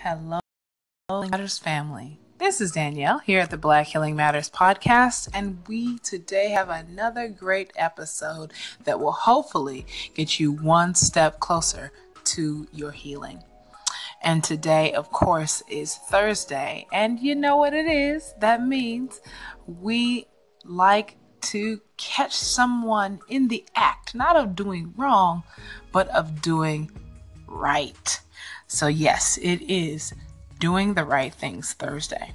Hello, Healing Matters family. This is Danielle here at the Black Healing Matters podcast, and we today have another great episode that will hopefully get you one step closer to your healing. And today, of course, is Thursday, and you know what it is. That means we like to catch someone in the act, not of doing wrong, but of doing right. So yes, it is Doing the Right Things Thursday.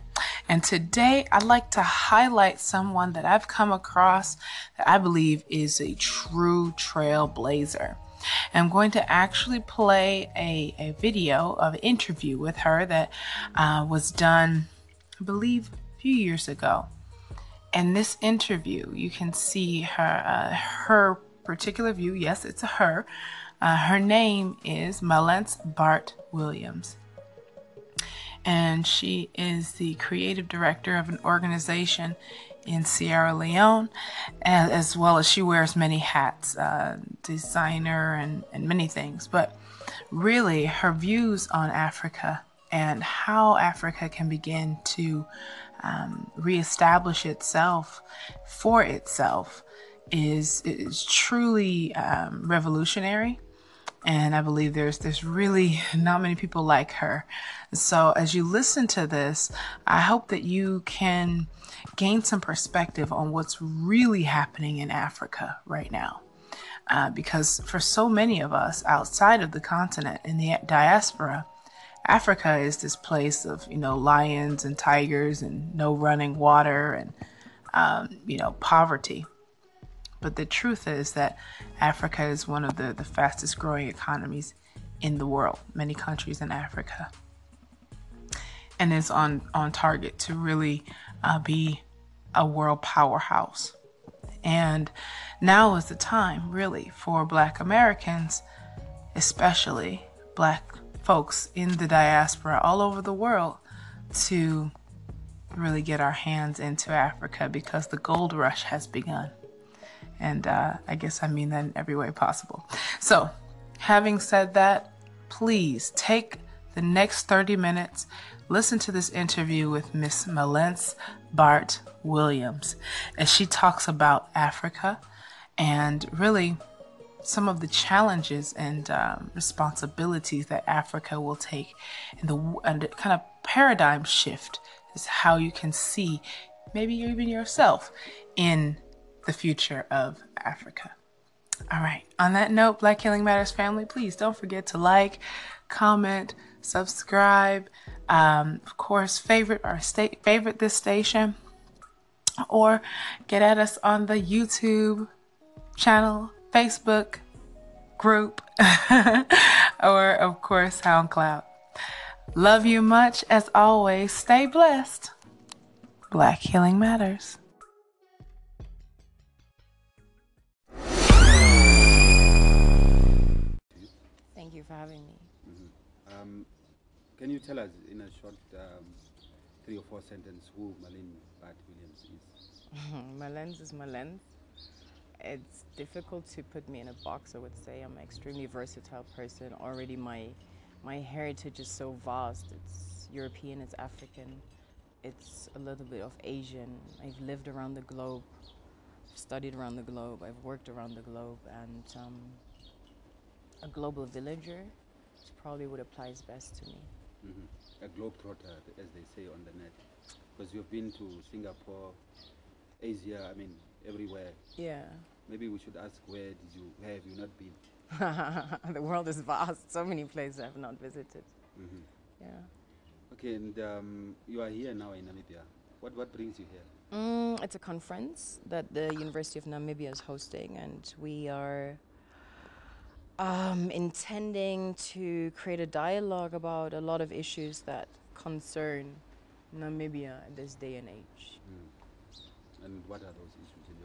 And today I'd like to highlight someone that I've come across that I believe is a true trailblazer. I'm going to actually play a video of an interview with her that was done, I believe, a few years ago. And this interview, you can see her particular view. Yes, it's a her. Her name is Mallence Bart-Williams. And she is the creative director of an organization in Sierra Leone, as well as she wears many hats, designer and many things. But really, her views on Africa and how Africa can begin to reestablish itself for itself is truly revolutionary. And I believe there's really not many people like her. So as you listen to this, I hope that you can gain some perspective on what's really happening in Africa right now. Because for so many of us outside of the continent, in the diaspora, Africa is this place of, lions and tigers and no running water and, poverty. But the truth is that Africa is one of the fastest growing economies in the world, many countries in Africa, and is on target to really be a world powerhouse. And now is the time really for Black Americans, especially Black folks in the diaspora all over the world, to really get our hands into Africa, because the gold rush has begun. And I guess I mean that in every way possible. So, having said that, please take the next 30 minutes, listen to this interview with Miss Mallence Bart-Williams as she talks about Africa and really some of the challenges and responsibilities that Africa will take, and the kind of paradigm shift is how you can see maybe even yourself in the future of Africa. All right. On that note, Black Healing Matters family, please don't forget to like, comment, subscribe. Of course, favorite this station, or get at us on the YouTube channel, Facebook group, or of course SoundCloud. Love you much. As always, stay blessed. Black Healing Matters. Thank you for having me. Mm-hmm. Can you tell us in a short 3 or 4 sentences who Mallence Bart-Williams is? Mallences is Mallence. It's difficult to put me in a box. I would say I'm an extremely versatile person. Already my heritage is so vast. It's European, it's African, it's a little bit of Asian. I've lived around the globe, I've studied around the globe, I've worked around the globe, and a global villager is probably what applies best to me. Mm-hmm. A globetrotter, as they say on the net. Because you've been to Singapore, Asia, everywhere. Yeah. Maybe we should ask, where have you not been? The world is vast. So many places I have not visited. Mm-hmm. Yeah. Okay, and you are here now in Namibia. What brings you here? It's a conference that the University of Namibia is hosting, and we are intending to create a dialogue about a lot of issues that concern Namibia in this day and age. And what are those issues in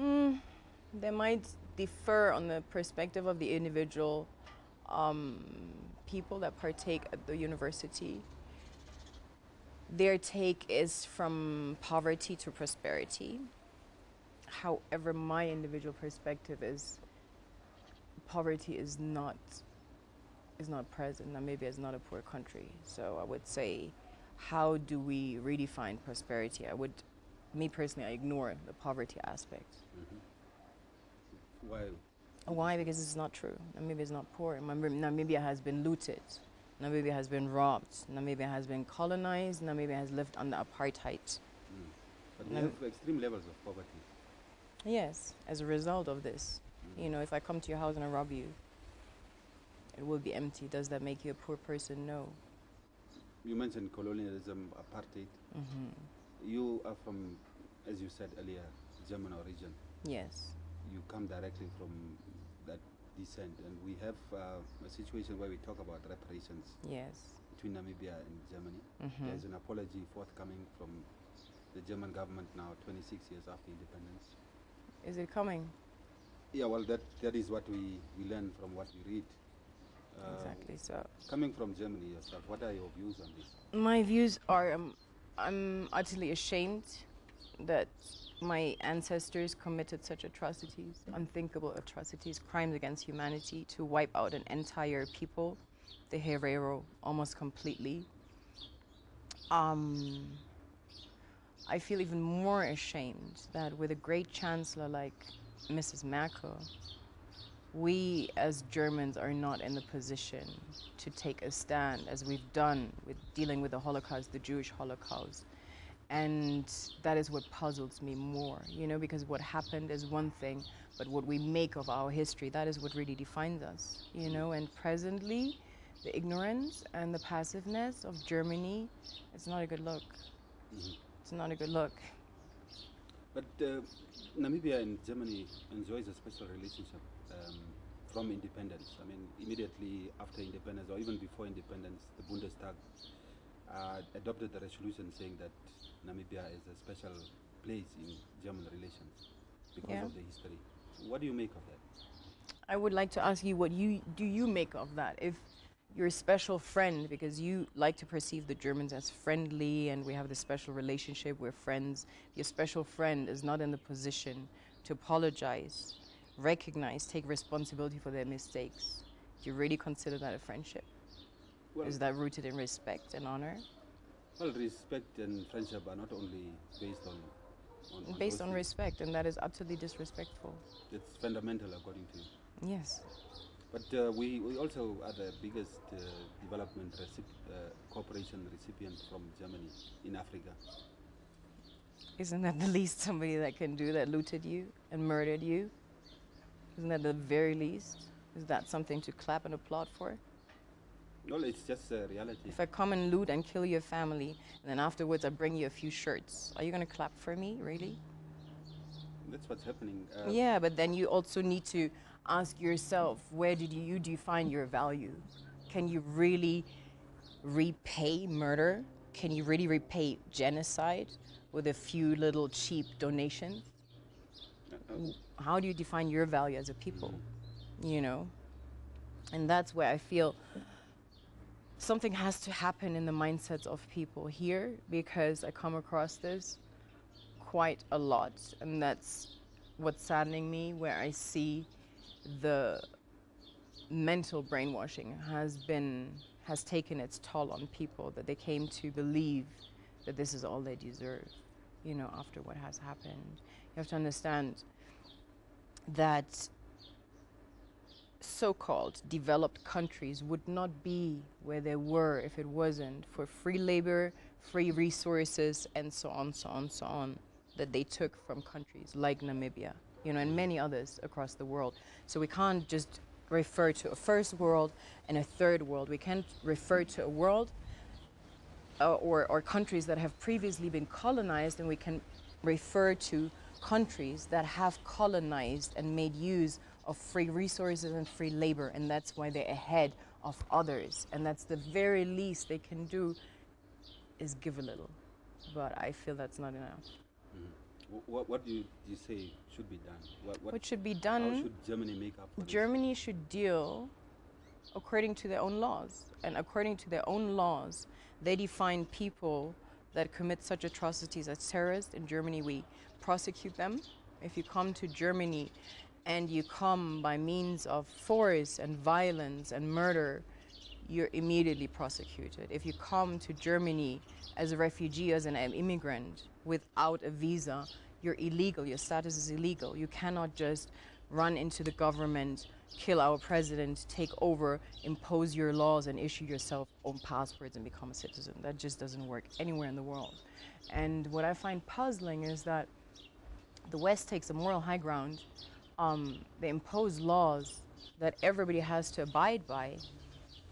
your view? They might differ on the perspective of the individual people that partake at the university. Their take is from poverty to prosperity. However, my individual perspective is poverty is not is not present. Namibia is not a poor country. So I would say, how do we redefine prosperity? Me personally, I ignore the poverty aspect. Why? Why? Because it's not true. Namibia is not poor. Namibia has been looted. Namibia has been robbed. Namibia has been colonized. Namibia has lived under apartheid. But we have extreme levels of poverty. Yes, as a result of this. You know, if I come to your house and I rob you, it will be empty. Does that make you a poor person? No. You mentioned colonialism, apartheid. You are from, as you said earlier, German origin. Yes. You come directly from that descent, and we have a situation where we talk about reparations. Yes. Between Namibia and Germany. There's an apology forthcoming from the German government now, 26 years after independence. Is it coming? Yeah, well, that is what we learn from what we read. Exactly so. Coming from Germany yourself, what are your views on this? My views are I'm utterly ashamed that my ancestors committed such atrocities, unthinkable atrocities, crimes against humanity, to wipe out an entire people, the Herero, almost completely. I feel even more ashamed that with a great chancellor like Mrs. Merkel, we as Germans are not in the position to take a stand as we've done with dealing with the Holocaust, the Jewish Holocaust. And that is what puzzles me more, you know, because what happened is one thing, but what we make of our history, that is what really defines us, you know. And presently, the ignorance and the passiveness of Germany, it's not a good look. It's not a good look. But Namibia and Germany enjoys a special relationship from independence. I mean, immediately after independence, or even before independence, the Bundestag adopted a resolution saying that Namibia is a special place in German relations because of the history. What do you make of that? I would like to ask you, what do you make of that? If your special friend, because you like to perceive the Germans as friendly and we have this special relationship, we're friends, your special friend is not in the position to apologize, recognize, take responsibility for their mistakes. Do you really consider that a friendship? Well, is that rooted in respect and honor? Well, respect and friendship are not only based on based on respect, and that is utterly disrespectful. It's fundamental according to you. Yes. But we also are the biggest development cooperation recipient from Germany in Africa. Isn't that the least somebody that can do that looted you and murdered you? Isn't that the very least? Is that something to clap and applaud for? Well, it's just a reality. If I come and loot and kill your family, and then afterwards I bring you a few shirts, are you going to clap for me, really? That's what's happening. Yeah, but then you also need to ask yourself, where did you define your value? Can you really repay murder? Can you really repay genocide with a few little cheap donations? How do you define your value as a people? You know? And that's where I feel something has to happen in the mindsets of people here, because I come across this quite a lot, and that's what's saddening me, where I see the mental brainwashing has taken its toll on people, that they came to believe that this is all they deserve, you know, after what has happened. You have to understand that so-called developed countries would not be where they were if it wasn't for free labor, free resources, and so on, so on, so on, that they took from countries like Namibia, you know, and many others across the world. So we can't just refer to a first world and a third world. We can't refer to a world or countries that have previously been colonized, and we can refer to countries that have colonized and made use of free resources and free labor, and that's why they're ahead of others. And that's the very least they can do, is give a little. But I feel that's not enough. What do you say should be done? What should be done? How should Germany make up for this? Germany should deal according to their own laws. And according to their own laws, they define people that commit such atrocities as terrorists. In Germany, we prosecute them. If you come to Germany and you come by means of force and violence and murder you're immediately prosecuted. If you come to Germany as a refugee, as an immigrant, without a visa, you're illegal. Your status is illegal. You cannot just run into the government, kill our president, take over, impose your laws, and issue yourself own passports and become a citizen. That just doesn't work anywhere in the world. And what I find puzzling is that the West takes a moral high ground. They impose laws that everybody has to abide by.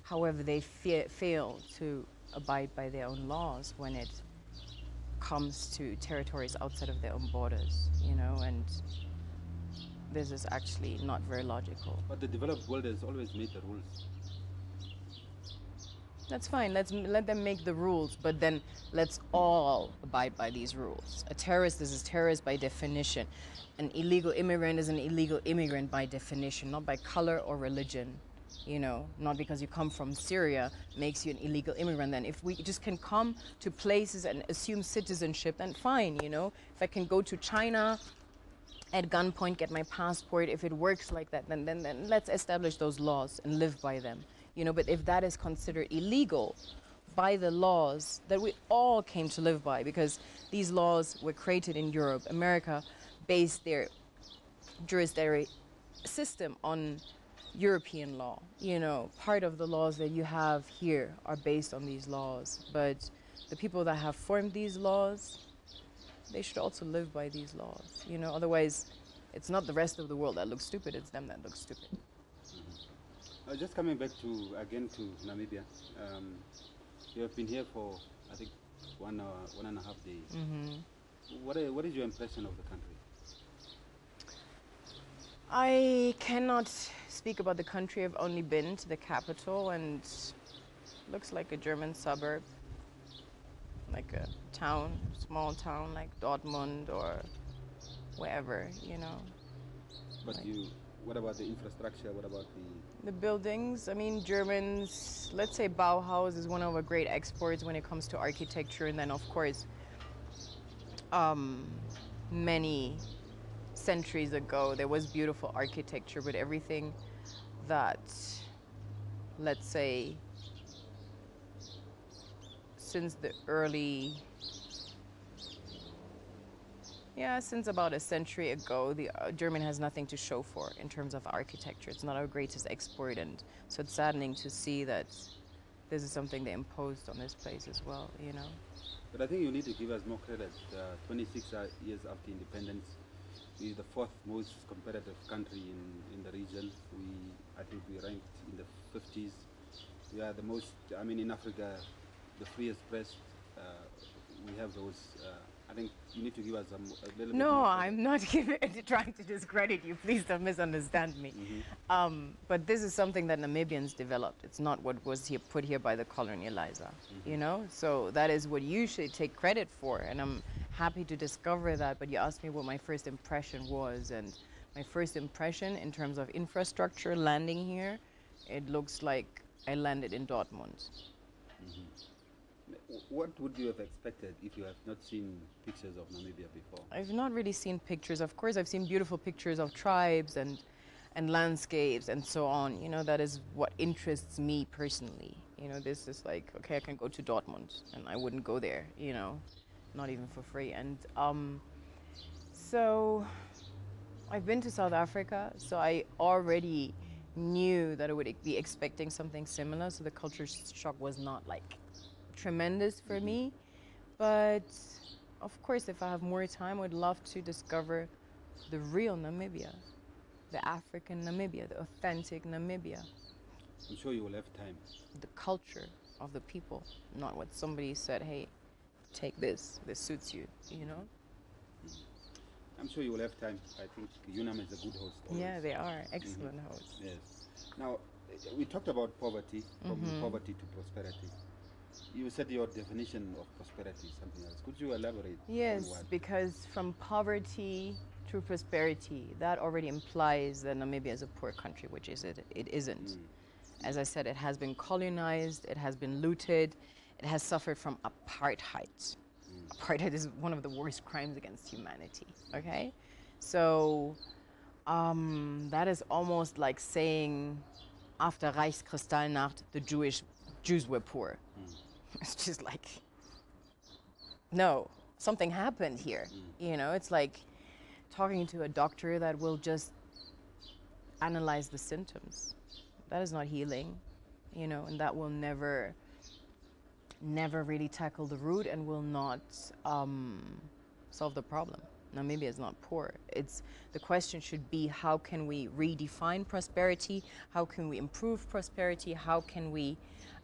However, they fail to abide by their own laws when it comes to territories outside of their own borders, you know, and this is actually not very logical. But the developed world has always made the rules. That's fine. Let them make the rules, but then let's all abide by these rules. A terrorist is a terrorist by definition. An illegal immigrant is an illegal immigrant by definition, not by color or religion. You know, not because you come from Syria makes you an illegal immigrant. Then if we just can come to places and assume citizenship, then fine, you know. If I can go to China at gunpoint, get my passport, if it works like that, then let's establish those laws and live by them. You know, but if that is considered illegal by the laws that we all came to live by, because these laws were created in Europe, America based their jurisdictory system on European law. You know, part of the laws that you have here are based on these laws, but the people that have formed these laws, they should also live by these laws, you know, otherwise it's not the rest of the world that looks stupid, it's them that look stupid. Just coming back to Namibia, you have been here for, I think, 1 and a half days. What is your impression of the country? I cannot speak about the country. I've only been to the capital, and looks like a German suburb, like a town, small town like Dortmund or wherever, you know. But like, what about the infrastructure? What about the buildings? I mean, Germans, let's say Bauhaus is one of our great exports when it comes to architecture, and then of course many centuries ago there was beautiful architecture, but everything that, let's say, since the early, since about a century ago, the German has nothing to show for in terms of architecture. It's not our greatest export, and so it's saddening to see that this is something they imposed on this place as well, you know. But I think you need to give us more credit. 26 years after independence, we're the fourth most competitive country in the region. I think we ranked in the 50s. We are the most, I mean, in Africa, the freest press. We have those. I think you need to give us a little bit. No, I'm not trying to discredit you. Please don't misunderstand me. But this is something that Namibians developed. It's not what was put here by the colonializer, you know? So that is what you should take credit for, and I'm happy to discover that. But you asked me what my first impression was, and my first impression in terms of infrastructure, landing here, it looks like I landed in Dortmund. What would you have expected if you have not seen pictures of Namibia before? I've not really seen pictures. Of course, I've seen beautiful pictures of tribes and landscapes and so on. You know, that is what interests me personally. You know, this is like, okay, I can go to Dortmund, and I wouldn't go there, you know, not even for free. And so I've been to South Africa, so I already knew that I would be expecting something similar, so the culture shock was not like tremendous for me. But of course, if I have more time, I'd love to discover the real Namibia, the African Namibia, the authentic Namibia. I'm sure you will have time. The culture of the people, not what somebody said, hey, take this suits you, you know? I'm sure you will have time. I think UNAM is a good host always. Yeah, they are excellent hosts. Yes. Now, we talked about poverty, from poverty to prosperity. You said your definition of prosperity is something else. Could you elaborate? Yes, because from poverty to prosperity, that already implies that Namibia is a poor country, which it isn't. As I said, it has been colonized, it has been looted, it has suffered from apartheid. Apartheid is one of the worst crimes against humanity, okay? So that is almost like saying after Reichskristallnacht, the Jews were poor. It's just like, no, something happened here. You know, it's like talking to a doctor that will just analyze the symptoms. That is not healing, you know, and that will never really tackle the root and will not solve the problem. Namibia is not poor. The question should be, how can we redefine prosperity? How can we improve prosperity? How can we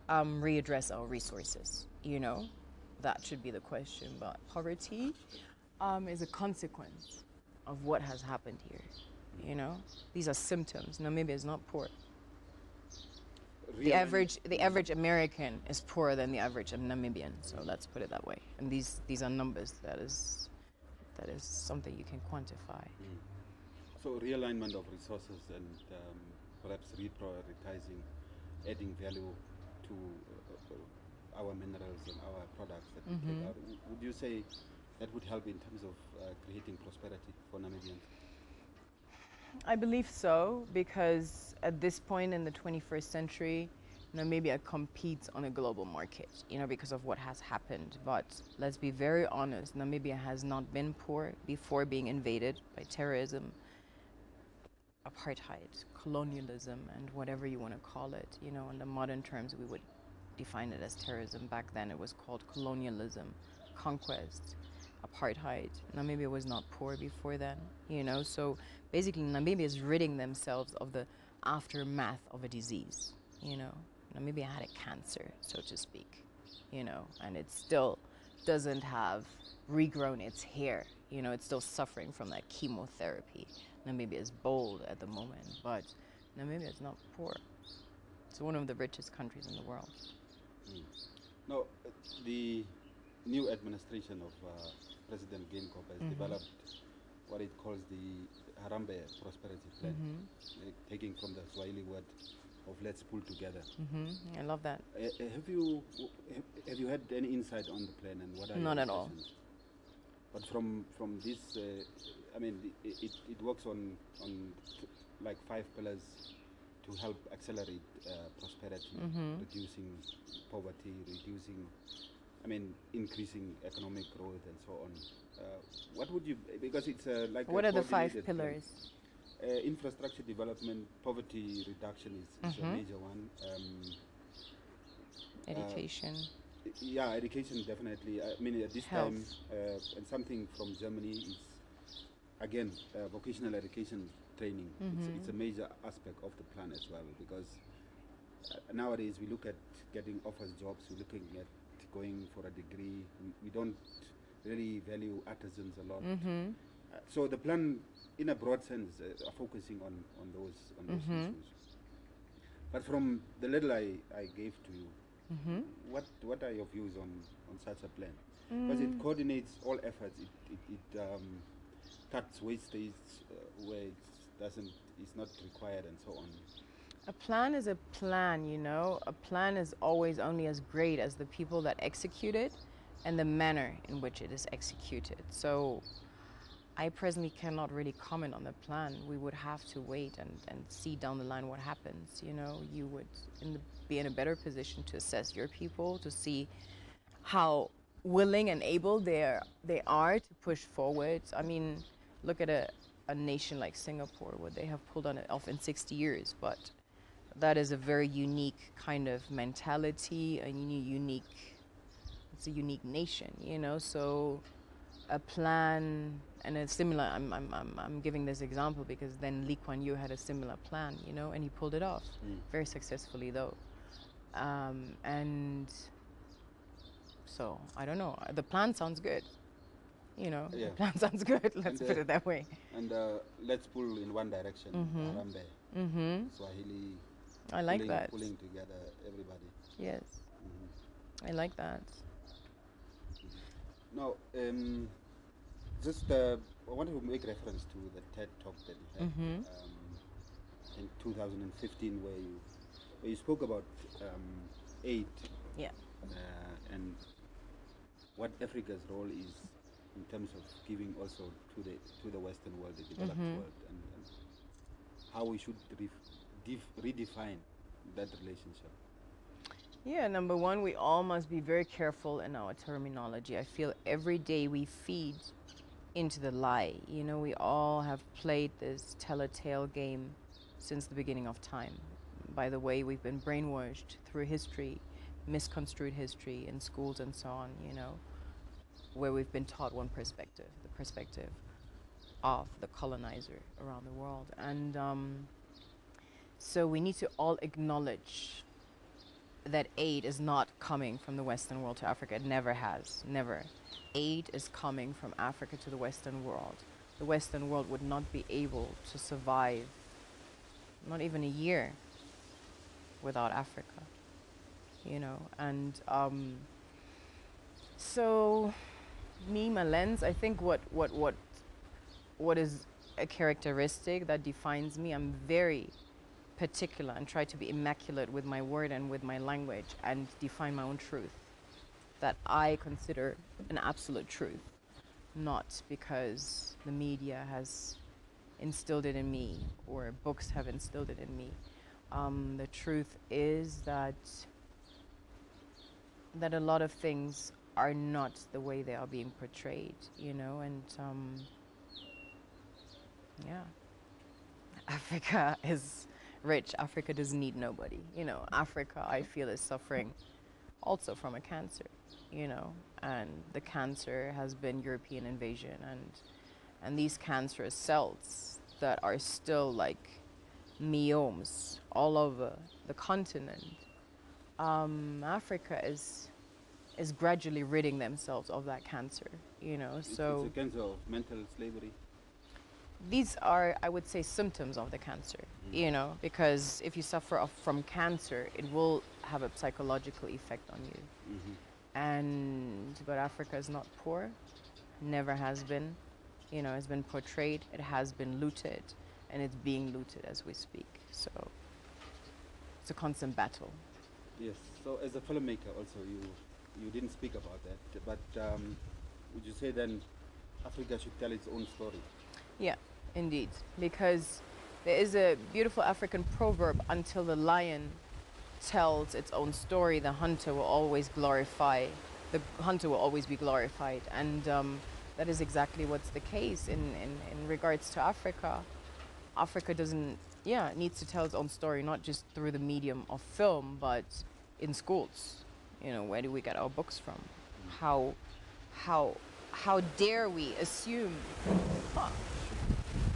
readdress our resources? You know, that should be the question. But poverty is a consequence of what has happened here. You know, these are symptoms. Namibia is not poor. The average American is poorer than the average Namibian. So let's put it that way. And these are numbers. That is something you can quantify. So realignment of resources and perhaps reprioritizing, adding value to our minerals and our products that we take out. Would you say that would help in terms of creating prosperity for Namibians? I believe so, because at this point in the 21st century, Namibia competes on a global market, you know, because of what has happened. But let's be very honest, Namibia has not been poor before being invaded by terrorism, apartheid, colonialism, and whatever you want to call it. You know, in the modern terms, we would define it as terrorism. Back then, it was called colonialism, conquest, apartheid. Namibia was not poor before then, you know. So basically, Namibia is ridding themselves of the aftermath of a disease, you know. Namibia had a cancer, so to speak, you know, and it still doesn't have regrown its hair, you know. It's still suffering from that chemotherapy. Namibia is bold at the moment, but Namibia is not poor. It's one of the richest countries in the world. Now, the new administration of President Geingob has developed what it calls the Harambee Prosperity Plan, taking from the Swahili word of let's pull together. I love that. Have you had any insight on the plan and what are Not your at all. impressions? But from this, I mean, it works on like 5 pillars to help accelerate prosperity, reducing poverty, increasing economic growth and so on. What would you, because it's like What are the 5 pillars? Infrastructure development, poverty reduction is a major one. Education. Yeah, education definitely. I mean, at this Health. time, and something from Germany is, again, vocational education training. It's a major aspect of the plan as well, because nowadays we look at getting office jobs, we're looking at going for a degree. We don't really value artisans a lot. So the plan, in a broad sense, are focusing on those issues. But from the little I gave to you, what are your views on such a plan? Because it coordinates all efforts. It cuts wastage where it's not required and so on. A plan is a plan, you know. A plan is always only as great as the people that execute it and the manner in which it is executed. So I personally cannot really comment on the plan. We would have to wait and see down the line what happens. You know, you would be in a better position to assess your people, to see how willing and able they are to push forward. I mean, look at a nation like Singapore, where they have pulled on it off in 60 years, but that is a very unique kind of mentality, it's a unique nation, you know. So a plan, and it's similar. I'm giving this example because then Lee Kuan Yew had a similar plan, you know, and he pulled it off very successfully, though. And so I don't know. The plan sounds good, you know. Yeah. The plan sounds good. Let's put it that way. And let's pull in one direction. Harambee, Swahili. I like that. Pulling together everybody. Yes. I like that. Now, just I want to make reference to the TED talk that you had in 2015, where you spoke about aid. Yeah. And what Africa's role is in terms of giving also to the Western world, the developed world, and how we should redefine that relationship? Yeah, number one, we all must be very careful in our terminology. I feel every day we feed into the lie. You know, we all have played this tell-a-tale game since the beginning of time. By the way, we've been brainwashed through history, misconstrued history in schools and so on, you know, where we've been taught one perspective, the perspective of the colonizer around the world. And so we need to all acknowledge that aid is not coming from the Western world to Africa. It never has, never. Aid is coming from Africa to the Western world. The Western world would not be able to survive, not even a year, without Africa, you know. And so, me, Mallences, I think what is a characteristic that defines me, I'm very particular and try to be immaculate with my word and with my language and define my own truth that I consider an absolute truth, not because the media has instilled it in me or books have instilled it in me. The truth is that a lot of things are not the way they are being portrayed, you know, and yeah. Africa is rich. Africa doesn't need nobody. You know, Africa, I feel, is suffering also from a cancer, you know, and the cancer has been European invasion, and these cancerous cells that are still like myomes all over the continent. Africa is gradually ridding themselves of that cancer, you know. So it's a cancer of mental slavery. these are, I would say, symptoms of the cancer, you know, because if you suffer from cancer, it will have a psychological effect on you. But Africa is not poor, never has been, you know, it's been portrayed, it has been looted, and it's being looted as we speak. So it's a constant battle. Yes. So as a filmmaker, also you didn't speak about that, but would you say then Africa should tell its own story? Yeah, indeed, because there is a beautiful African proverb: until the lion tells its own story, the hunter will always be glorified. And that is exactly what's the case in regards to Africa. Africa needs to tell its own story, not just through the medium of film, but in schools. You know, where do we get our books from? How dare we assume?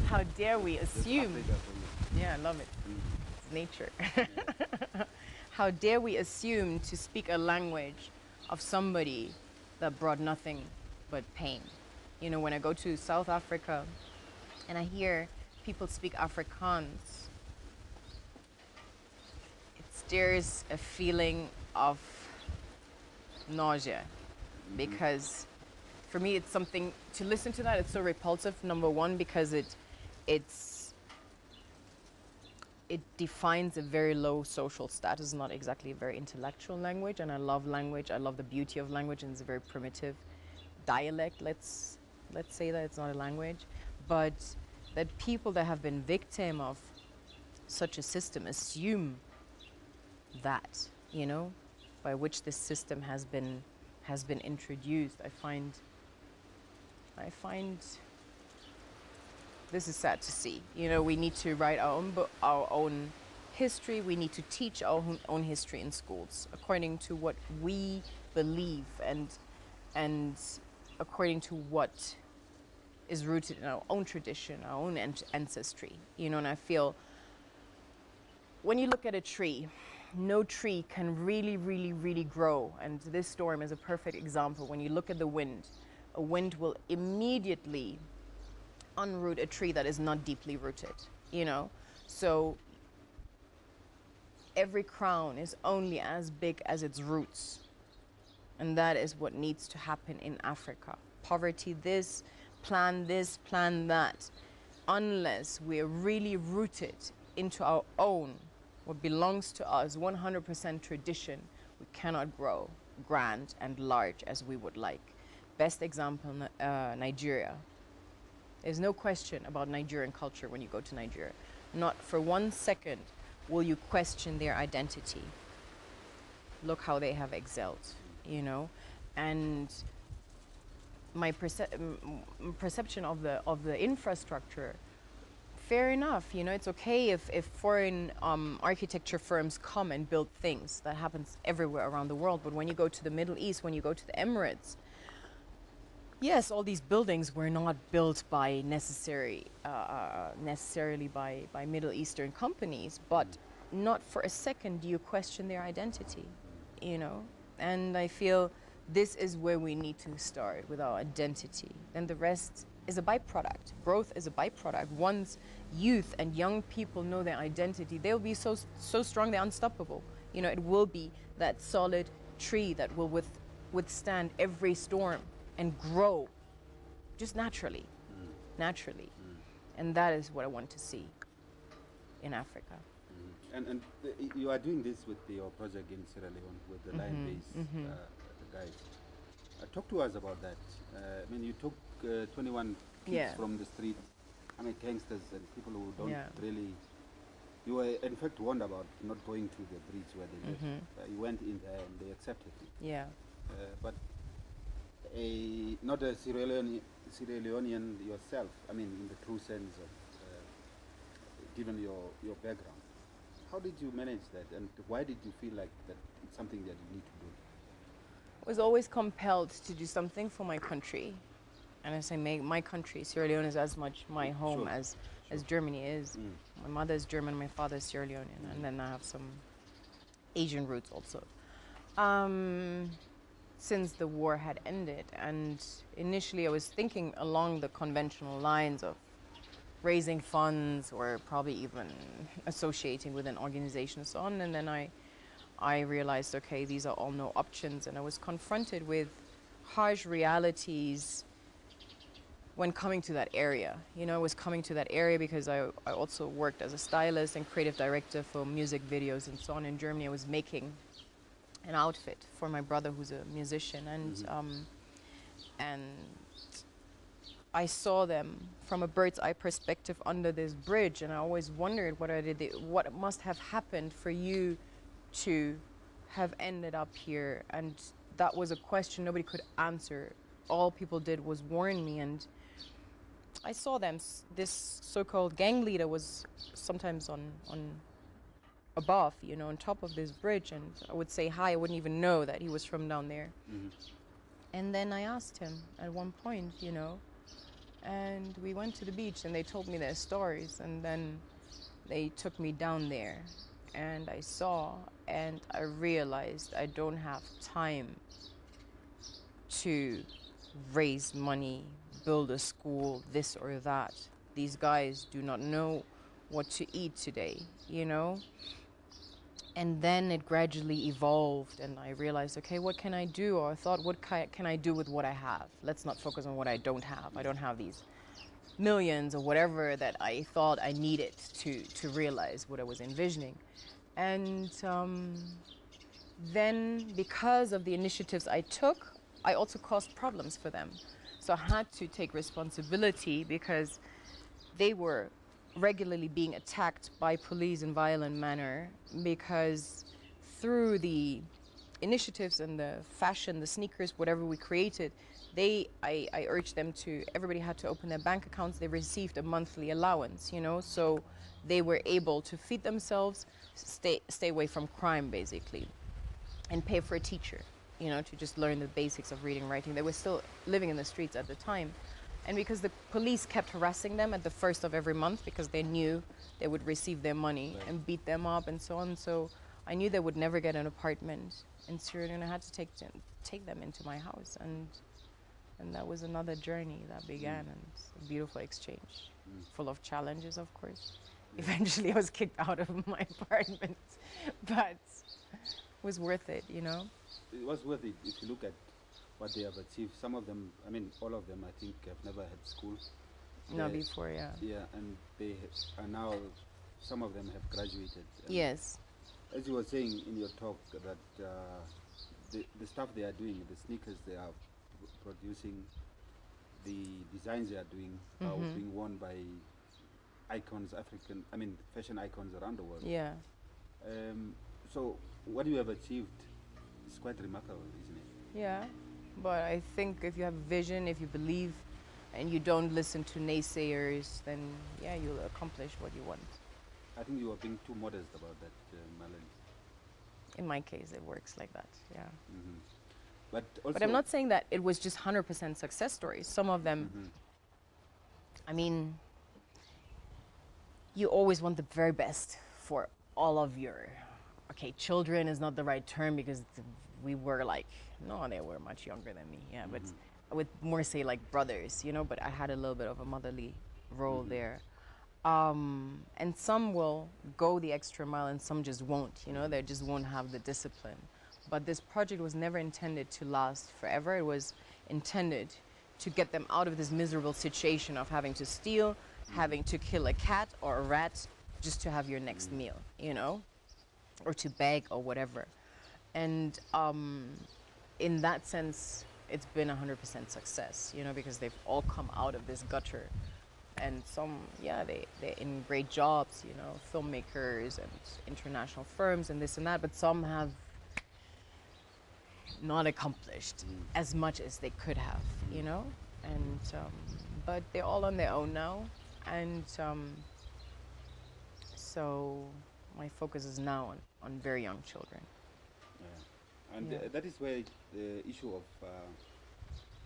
How dare we assume? Yeah, I love it. It's nature. How dare we assume to speak a language of somebody that brought nothing but pain? You know, when I go to South Africa and I hear people speak Afrikaans, it stirs a feeling of nausea, because for me it's something to listen to that. It's so repulsive, number one, because it defines a very low social status, not exactly a very intellectual language. And I love language, I love the beauty of language, and it's a very primitive dialect. Let's say that it's not a language, but that people that have been victim of such a system assume that, you know, by which this system has been introduced. I find this is sad to see. You know, we need to write our own history. We need to teach our own history in schools according to what we believe and according to what is rooted in our own tradition, our own ancestry. You know, and I feel when you look at a tree, no tree can really, really, really grow. And this storm is a perfect example. When you look at the wind, a wind will immediately unroot a tree that is not deeply rooted, you know? So every crown is only as big as its roots. And that is what needs to happen in Africa. Poverty this, plan that. Unless we're really rooted into our own, what belongs to us, 100% tradition, we cannot grow grand and large as we would like. Best example, Nigeria. There's no question about Nigerian culture when you go to Nigeria. Not for 1 second will you question their identity? Look how they have excelled, you know, and my perception of the infrastructure. Fair enough, you know, it's okay if foreign architecture firms come and build things. That happens everywhere around the world. But when you go to the Middle East, when you go to the Emirates, yes, all these buildings were not built by necessarily by Middle Eastern companies, but not for a second do you question their identity, you know. And I feel this is where we need to start, with our identity. Then the rest is a byproduct. Growth is a byproduct. Once youth and young people know their identity, they'll be so strong, they're unstoppable. You know, it will be that solid tree that will withstand every storm and grow just naturally. And that is what I want to see in Africa. And you are doing this with your project in Sierra Leone with the lion-based the guys. Talk to us about that. I mean, you took 21 kids from the street. I mean, gangsters and people who don't really. You were in fact warned about not going to the Braids where they live. You went in there and they accepted you. Yeah. But not a Sierra Leonean yourself. I mean, in the true sense of given your background. How did you manage that, and why did you feel like that it's something that you need to do? I was always compelled to do something for my country. And as I say, my country, Sierra Leone, is as much my home as Germany is. My mother is German, my father is Sierra Leonean, and then I have some Asian roots also. Since the war had ended, and initially I was thinking along the conventional lines of raising funds or probably even associating with an organization and so on, and then I realized, okay, these are all no options, and I was confronted with harsh realities when coming to that area. You know, I was coming to that area because I also worked as a stylist and creative director for music videos and so on in Germany. I was making an outfit for my brother who's a musician, and I saw them from a bird's eye perspective under this bridge, and I always wondered what must have happened for you to have ended up here. And that was a question nobody could answer. All people did was warn me, and I saw them. This so-called gang leader was sometimes on above, you know, on top of this bridge, and I would say hi. I wouldn't even know that he was from down there. And then I asked him at one point, you know, and we went to the beach and they told me their stories, and then they took me down there and I saw and I realized I don't have time to raise money, build a school, this or that. These guys do not know what to eat today, you know? And then it gradually evolved and I realized, okay, what can I do? Or I thought, what can I do with what I have? Let's not focus on what I don't have. I don't have these millions or whatever that I thought I needed to realize what I was envisioning. And then because of the initiatives I took, I also caused problems for them. So I had to take responsibility because they were regularly being attacked by police in violent manner, because through the initiatives and the fashion, the sneakers, whatever we created, I urged them to, everybody had to open their bank accounts. They received a monthly allowance, you know, so they were able to feed themselves, stay away from crime basically, and pay for a teacher, you know, to just learn the basics of reading and writing. They were still living in the streets at the time. And because the police kept harassing them at the first of every month because they knew they would receive their money and beat them up and so on. So I knew they would never get an apartment in Sierra Leone. I had to take them into my house. And that was another journey that began, and it's a beautiful exchange, full of challenges, of course. Eventually I was kicked out of my apartment, but it was worth it, you know? It was worth it if you look at what they have achieved. Some of them, I mean, all of them, I think, have never had school. No, before, yeah. Yeah, and they are now, some of them have graduated. Yes. As you were saying in your talk, that the stuff they are doing, the sneakers they are producing, the designs they are doing are being worn by, icons, fashion icons around the world. Yeah. So what you have achieved is quite remarkable, isn't it? Yeah, but I think if you have vision, if you believe, and you don't listen to naysayers, then yeah, you'll accomplish what you want. I think you are being too modest about that, Mallen. In my case, it works like that, yeah. Mm-hmm. But also, But I'm not saying that it was just 100% success stories. Some of them, I mean, you always want the very best for all of your, okay, children is not the right term because we were like, no, they were much younger than me, yeah, but I would more say like brothers, you know, but I had a little bit of a motherly role there. And some will go the extra mile and some just won't, you know, they just won't have the discipline. But this project was never intended to last forever. It was intended to get them out of this miserable situation of having to steal, having to kill a cat or a rat just to have your next meal, you know, or to beg or whatever. And in that sense, it's been 100% success, you know, because they've all come out of this gutter. And some, yeah, they're in great jobs, you know, filmmakers and international firms and this and that, but some have not accomplished as much as they could have, you know, and but they're all on their own now, and so my focus is now on very young children. Yeah. And that is where the issue of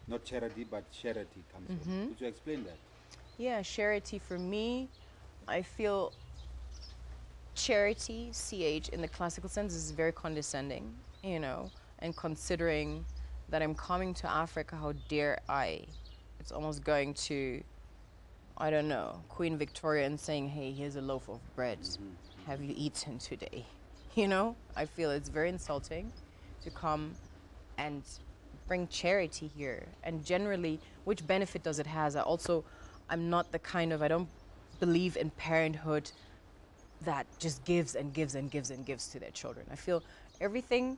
not charity but SHARITY comes from. Could you explain that? Yeah, SHARITY for me, I feel charity, CH, in the classical sense is very condescending, you know, and considering that I'm coming to Africa, how dare I? It's almost going to, I don't know, Queen Victoria and saying, hey, here's a loaf of bread. Have you eaten today? You know, I feel it's very insulting to come and bring charity here. And generally, which benefit does it have? I'm not the kind of, I don't believe in parenthood that just gives and gives and gives and gives to their children. I feel everything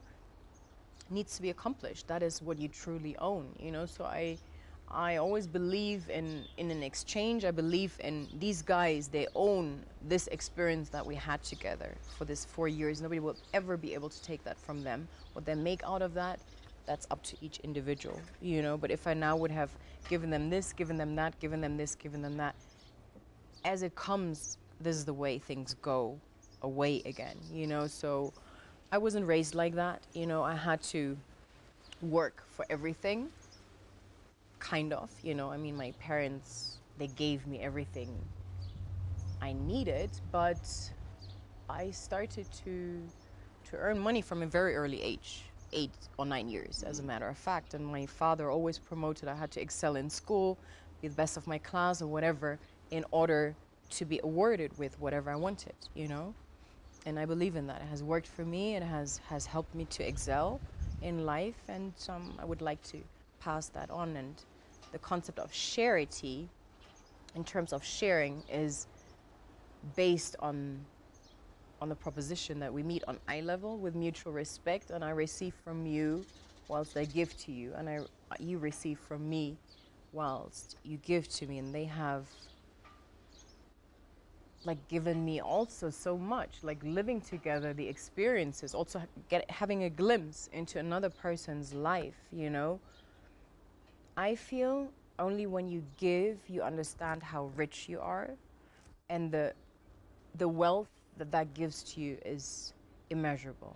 needs to be accomplished. That is what you truly own, you know? So I always believe in an exchange. I believe in these guys, they own this experience that we had together for this 4 years. Nobody will ever be able to take that from them. What they make out of that, that's up to each individual, you know? But if I now would have given them this, given them that, given them this, given them that, as it comes, this is the way things go away again, you know? So I wasn't raised like that, you know? I had to work for everything, kind of, you know? I mean, my parents, they gave me everything I needed, but I started to earn money from a very early age. 8 or 9 years, as a matter of fact. And my father always promoted I had to excel in school, be the best of my class or whatever, in order to be awarded with whatever I wanted, you know? And I believe in that. It has worked for me. It has helped me to excel in life. And I would like to pass that on. And the concept of SHARITY, in terms of sharing, is based on the proposition that we meet on eye level with mutual respect, and I receive from you whilst I give to you, and you receive from me whilst you give to me. And they have like given me also so much, like living together, the experiences, also having a glimpse into another person's life, you know. I feel only when you give, you understand how rich you are, and the wealth that gives to you is immeasurable.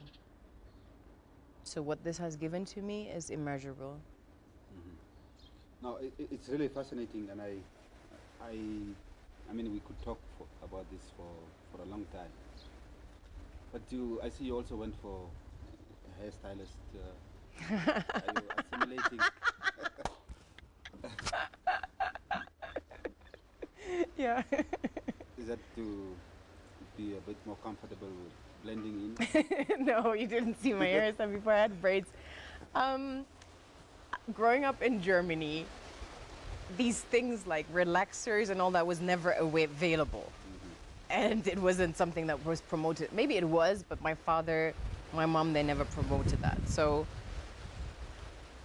So what this has given to me is immeasurable. No, it's really fascinating, and I mean, we could talk about this for a long time. But I see you also went for a hairstylist. Are you assimilating? Yeah. Is that to be a bit more comfortable with blending in? No, you didn't see my hairstyle before I had braids. Growing up in Germany, these things like relaxers and all that was never available. And it wasn't something that was promoted. Maybe it was, but my father, my mom, they never promoted that. So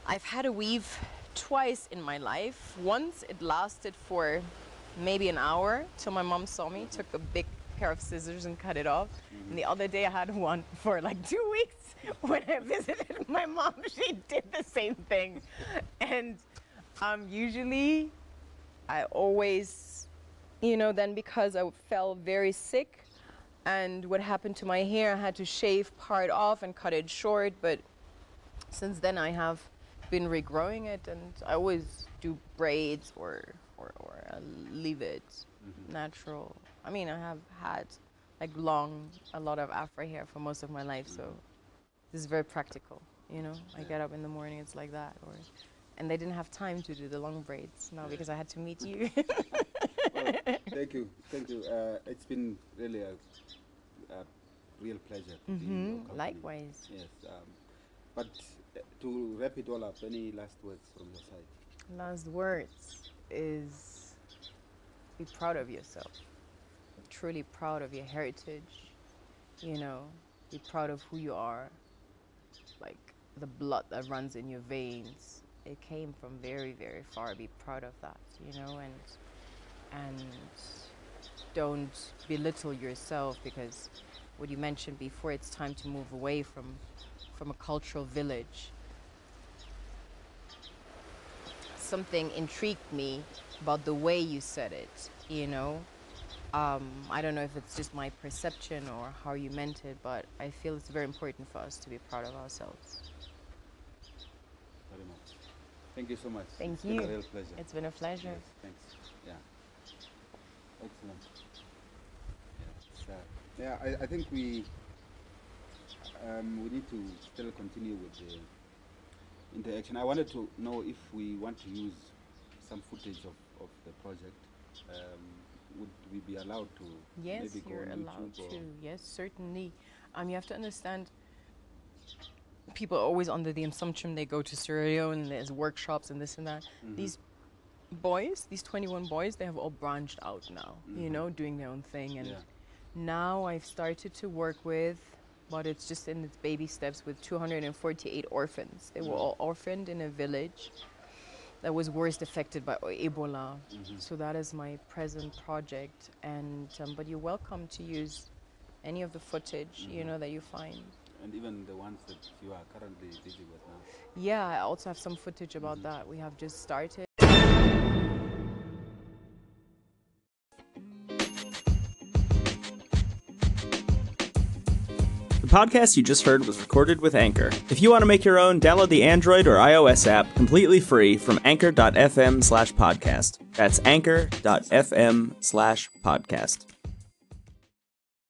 I've had a weave twice in my life. Once it lasted for maybe an hour till my mom saw me, took a big pair of scissors and cut it off. And the other day I had one for like 2 weeks. When I visited my mom, she did the same thing. And usually I always, then because I fell very sick and what happened to my hair, I had to shave part off and cut it short. But since then I have been regrowing it, and I always do braids or leave it natural. I mean, I have had like a lot of Afro hair for most of my life, so this is very practical, I get up in the morning, it's like that. And they didn't have time to do the long braids now because I had to meet you. Well, thank you. It's been really a real pleasure to be in your company. Likewise. Yes. But to wrap it all up, any last words from your side? Last words is be proud of yourself. Truly proud of your heritage. Be proud of who you are. Like the blood that runs in your veins, it came from very, very far. Be proud of that, and don't belittle yourself, because what you mentioned before, it's time to move away from a cultural village. Something intrigued me about the way you said it, I don't know if it's just my perception or how you meant it, but I feel it's very important for us to be proud of ourselves. Very much. Thank you so much. Thank you. It's been a real pleasure. It's been a pleasure. Yes, thanks. Yeah. Excellent. I think we need to still continue with the interaction. I wanted to know if we want to use some footage of the project. Would we be allowed to? Yes, maybe go you're on allowed YouTube to. Yes, certainly. You have to understand, people are always under the assumption they go to Sierra Leone and there's workshops and this and that. These 21 boys, they have all branched out now, doing their own thing. And now I've started to work with, but it's just in its baby steps, with 248 orphans. They were all orphaned in a village that was worst affected by Ebola. So that is my present project. And but you're welcome to use any of the footage, that you find. And even the ones that you are currently busy with now. Yeah, I also have some footage about that. We have just started. The podcast you just heard was recorded with Anchor. If you want to make your own, download the Android or iOS app completely free from anchor.fm/podcast. That's anchor.fm/podcast.